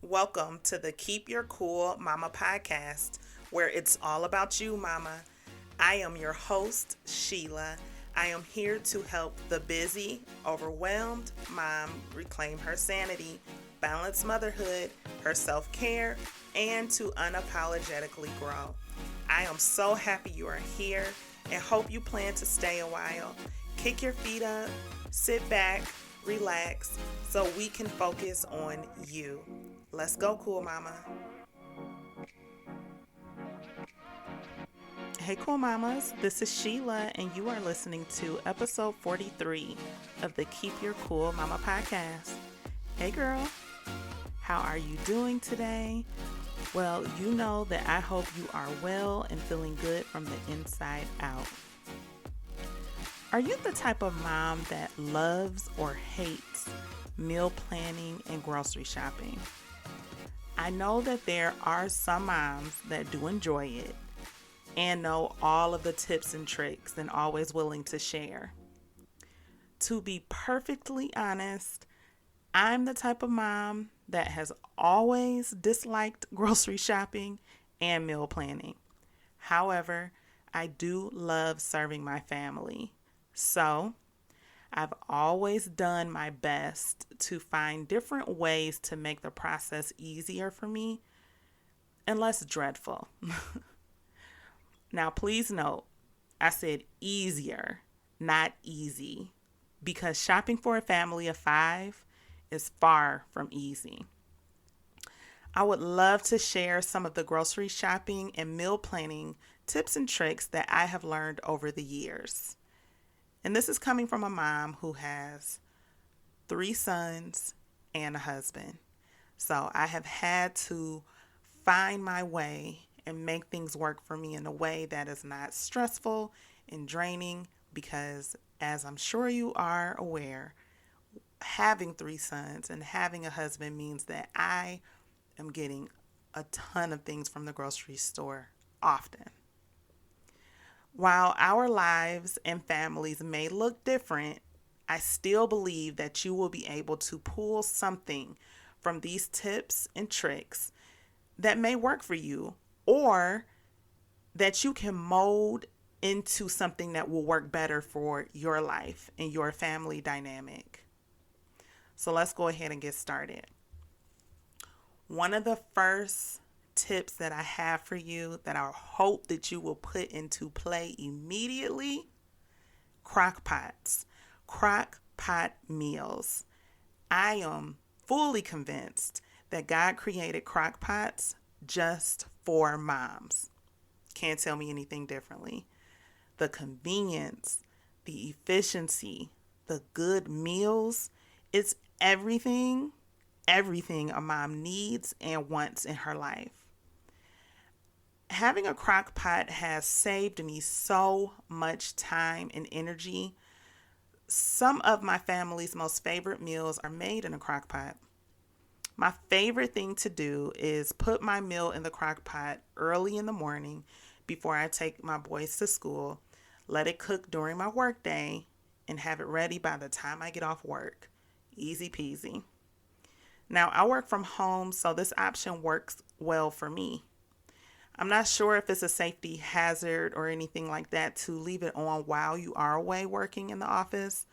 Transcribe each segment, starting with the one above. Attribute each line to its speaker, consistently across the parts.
Speaker 1: Welcome to the Keep Your Cool Mama podcast, where it's all about you, Mama. I am your host, Sheilah. I am here to help the busy, overwhelmed mom reclaim her sanity, balance motherhood, her self care, and to unapologetically grow. I am so happy you are here and hope you plan to stay a while. Kick your feet up, sit back, relax, so we can focus on you. Let's go, cool mama. Hey, cool mamas. This is Sheila, and you are listening to episode 43 of the Keep Your Cool Mama podcast. Hey, girl. How are you doing today? Well, you know that I hope you are well and feeling good from the inside out. Are you the type of mom that loves or hates meal planning and grocery shopping? I know that there are some moms that do enjoy it and know all of the tips and tricks and always willing to share. To be perfectly honest, I'm the type of mom that has always disliked grocery shopping and meal planning. However, I do love serving my family. So, I've always done my best to find different ways to make the process easier for me and less dreadful. Now, please note, I said easier, not easy, because shopping for a family of 5 is far from easy. I would love to share some of the grocery shopping and meal planning tips and tricks that I have learned over the years. And this is coming from a mom who has 3 sons and a husband. So I have had to find my way and make things work for me in a way that is not stressful and draining because, as I'm sure you are aware, having 3 sons and having a husband means that I am getting a ton of things from the grocery store often. While our lives and families may look different, I still believe that you will be able to pull something from these tips and tricks that may work for you or that you can mold into something that will work better for your life and your family dynamic. So let's go ahead and get started. One of the first tips that I have for you that I hope that you will put into play immediately: crock pots, crock pot meals. I am fully convinced that God created crock pots just for moms. Can't tell me anything differently. The convenience, the efficiency, the good meals, it's everything a mom needs and wants in her life. Having a crock pot has saved me so much time and energy. Some of my family's most favorite meals are made in a crock pot. My favorite thing to do is put my meal in the crock pot early in the morning before I take my boys to school, let it cook during my work day, and have it ready by the time I get off work. Easy peasy. Now, I work from home, so this option works well for me. I'm not sure if it's a safety hazard or anything like that to leave it on while you are away working in the office,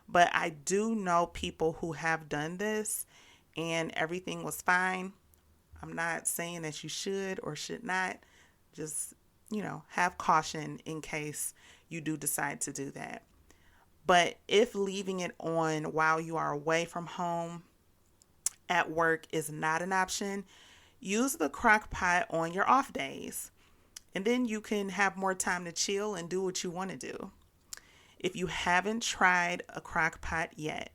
Speaker 1: but I do know people who have done this and everything was fine. I'm not saying that you should or should not. Just, have caution in case you do decide to do that. But if leaving it on while you are away from home at work is not an option, use the crock pot on your off days, and then you can have more time to chill and do what you want to do. If you haven't tried a crock pot yet,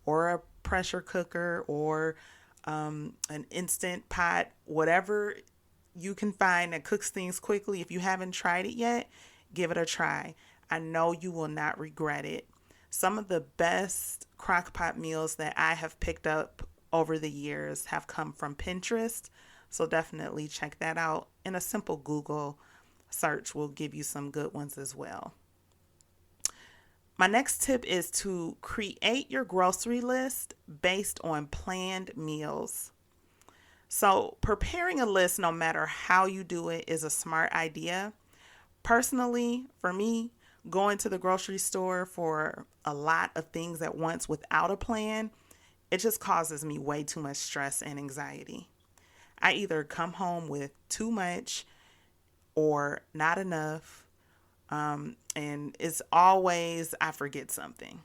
Speaker 1: or a pressure cooker, or an instant pot, whatever you can find that cooks things quickly, if you haven't tried it yet, give it a try. I know you will not regret it. Some of the best crock pot meals that I have picked up over the years have come from Pinterest. So definitely check that out. And a simple Google search will give you some good ones as well. My next tip is to create your grocery list based on planned meals. So, preparing a list, no matter how you do it, is a smart idea. Personally, for me, going to the grocery store for a lot of things at once without a plan, it just causes me way too much stress and anxiety. I either come home with too much or not enough, and it's always I forget something.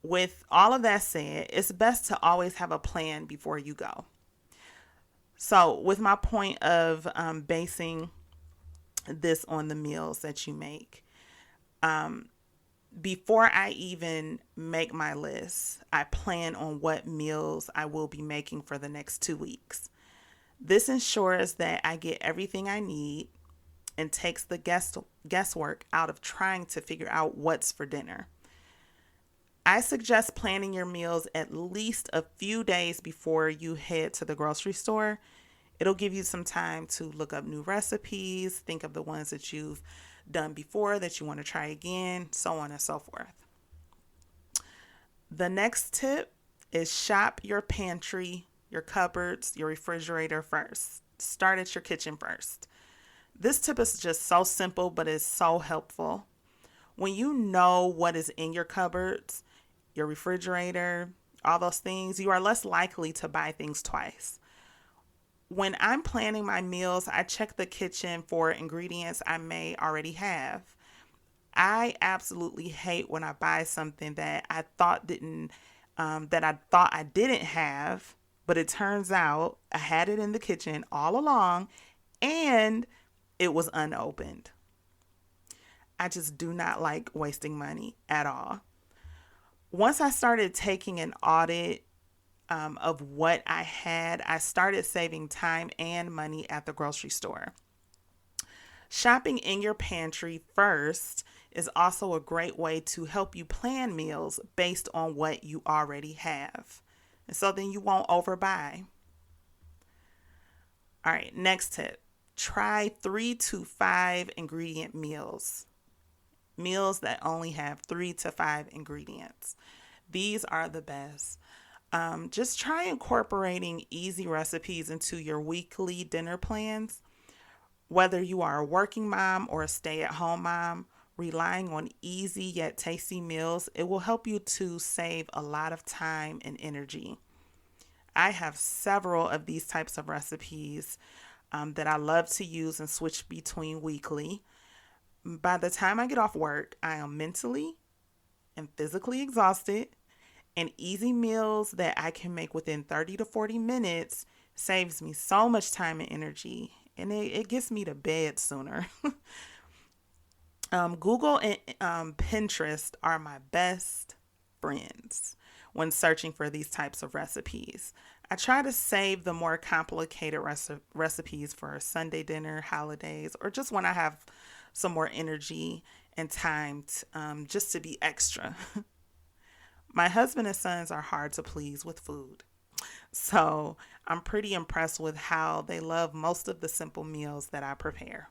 Speaker 1: With all of that said, it's best to always have a plan before you go. So, with my point of basing this on the meals that you make, before I even make my list, I plan on what meals I will be making for the next 2 weeks. This ensures that I get everything I need and takes the guesswork out of trying to figure out what's for dinner. I suggest planning your meals at least a few days before you head to the grocery store. It'll give you some time to look up new recipes, think of the ones that you've done before that you want to try again, so on and so forth. The next tip is shop your pantry, your cupboards, your refrigerator first. Start at your kitchen first. This tip is just so simple, but it's so helpful. When you know what is in your cupboards, your refrigerator, all those things, you are less likely to buy things twice. When I'm planning my meals, I check the kitchen for ingredients I may already have. I absolutely hate when I buy something that I thought I didn't have, but it turns out I had it in the kitchen all along and it was unopened. I just do not like wasting money at all. Once I started taking an audit of what I had, I started saving time and money at the grocery store. Shopping in your pantry first is also a great way to help you plan meals based on what you already have. And so then you won't overbuy. All right, next tip. Try 3 to 5 ingredient meals. Meals that only have 3 to 5 ingredients. These are the best. Just try incorporating easy recipes into your weekly dinner plans. Whether you are a working mom or a stay-at-home mom, relying on easy yet tasty meals, it will help you to save a lot of time and energy. I have several of these types of recipes that I love to use and switch between weekly. By the time I get off work, I am mentally and physically exhausted, and easy meals that I can make within 30 to 40 minutes saves me so much time and energy, and it gets me to bed sooner. Google and Pinterest are my best friends when searching for these types of recipes. I try to save the more complicated recipes for Sunday dinner, holidays, or just when I have some more energy and time just to be extra. My husband and sons are hard to please with food. So I'm pretty impressed with how they love most of the simple meals that I prepare.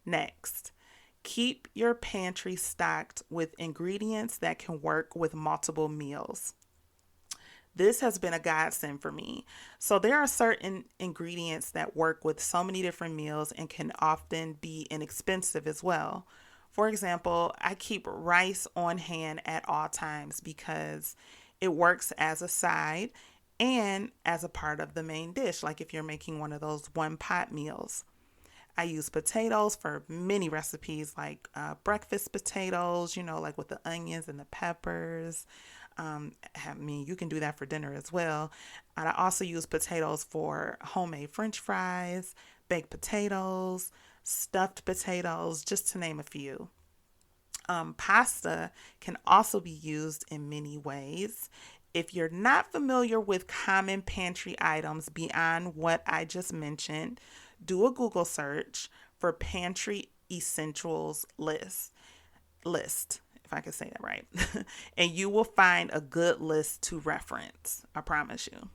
Speaker 1: Next, keep your pantry stocked with ingredients that can work with multiple meals. This has been a godsend for me. So there are certain ingredients that work with so many different meals and can often be inexpensive as well. For example, I keep rice on hand at all times because it works as a side and as a part of the main dish, like if you're making one of those one pot meals. I use potatoes for many recipes like breakfast potatoes, like with the onions and the peppers. You can do that for dinner as well. And I also use potatoes for homemade French fries, baked potatoes, stuffed potatoes, just to name a few. Pasta can also be used in many ways. If you're not familiar with common pantry items beyond what I just mentioned, do a Google search for pantry essentials list, if I can say that right. And you will find a good list to reference. I promise you.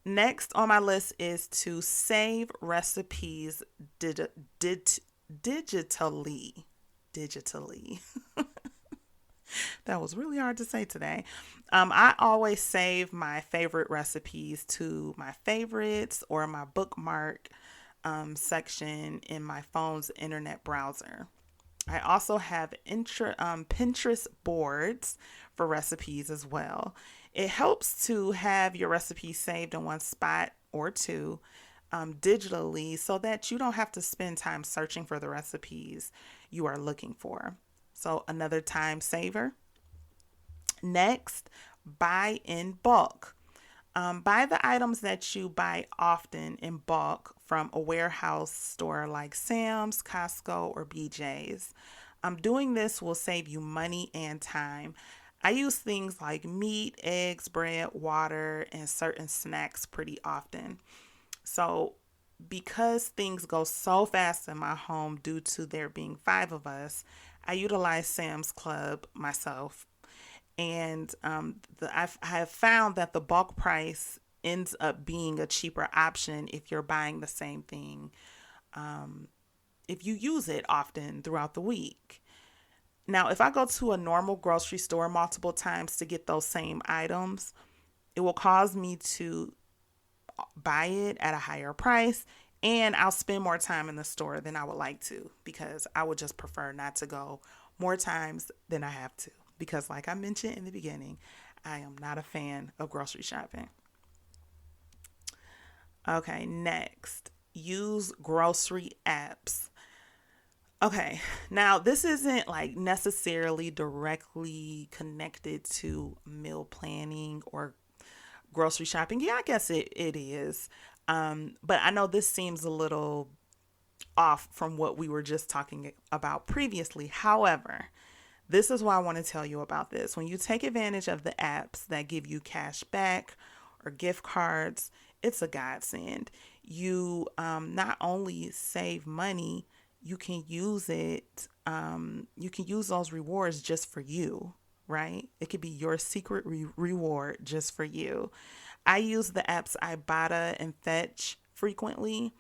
Speaker 1: Next on my list is to save recipes digitally. That was really hard to say today. I always save my favorite recipes to my favorites or my bookmark section in my phone's internet browser. I also have Pinterest boards for recipes as well. It helps to have your recipes saved in one spot or two digitally so that you don't have to spend time searching for the recipes you are looking for. So, another time saver. Next, buy in bulk. Buy the items that you buy often in bulk from a warehouse store like Sam's, Costco, or BJ's. Doing this will save you money and time. I use things like meat, eggs, bread, water, and certain snacks pretty often. So, because things go so fast in my home due to there being five of us, I utilize Sam's Club myself. And I have found that the bulk price ends up being a cheaper option if you're buying the same thing, if you use it often throughout the week. Now, if I go to a normal grocery store multiple times to get those same items, it will cause me to buy it at a higher price, and I'll spend more time in the store than I would like to because I would just prefer not to go more times than I have to. Because, like I mentioned in the beginning, I am not a fan of grocery shopping. Okay, next, use grocery apps. Okay, now this isn't like necessarily directly connected to meal planning or grocery shopping. Yeah, I guess it is. But I know this seems a little off from what we were just talking about previously. However, this is why I want to tell you about this. When you take advantage of the apps that give you cash back or gift cards, it's a godsend. You not only save money, you can use it. You can use those rewards just for you, right? It could be your secret reward just for you. I use the apps Ibotta and Fetch frequently,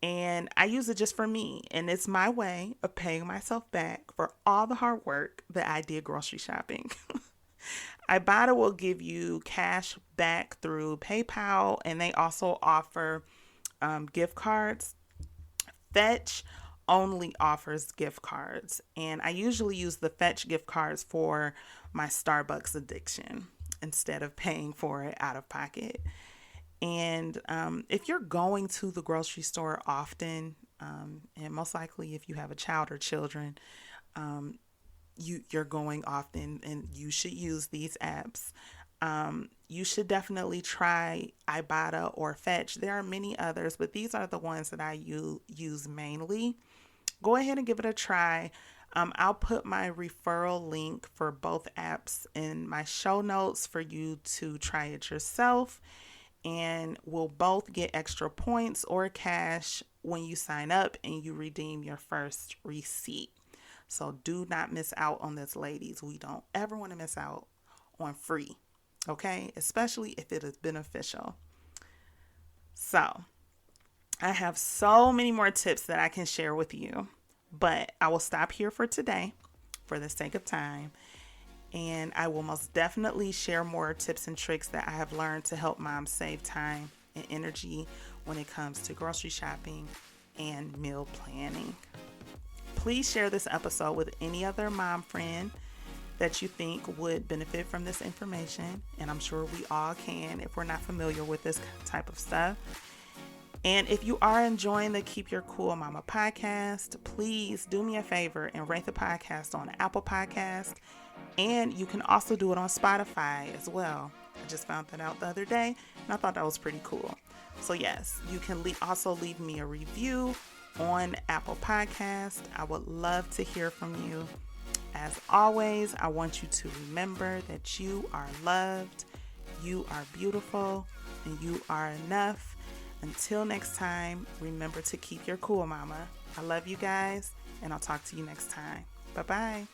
Speaker 1: and I use it just for me. And it's my way of paying myself back for all the hard work that I did grocery shopping. Ibotta will give you cash back through PayPal, and they also offer gift cards. Fetch only offers gift cards, and I usually use the Fetch gift cards for my Starbucks addiction instead of paying for it out of pocket. And if you're going to the grocery store often, and most likely if you have a child or children, you're going often, and you should use these apps. You should definitely try Ibotta or Fetch. There are many others, but these are the ones that I use mainly. Go ahead and give it a try. I'll put my referral link for both apps in my show notes for you to try it yourself. And we'll both get extra points or cash when you sign up and you redeem your first receipt. So do not miss out on this, ladies. We don't ever want to miss out on free, okay? Especially if it is beneficial. So I have so many more tips that I can share with you, but I will stop here for today for the sake of time. And I will most definitely share more tips and tricks that I have learned to help moms save time and energy when it comes to grocery shopping and meal planning. Please share this episode with any other mom friend that you think would benefit from this information. And I'm sure we all can if we're not familiar with this type of stuff. And if you are enjoying the Keep Your Cool Mama podcast, please do me a favor and rate the podcast on Apple Podcast. And you can also do it on Spotify as well. I just found that out the other day, and I thought that was pretty cool. So yes, you can also leave me a review on Apple Podcast. I would love to hear from you. As always, I want you to remember that you are loved, you are beautiful, and you are enough. Until next time, remember to keep your cool, mama. I love you guys, and I'll talk to you next time. Bye-bye.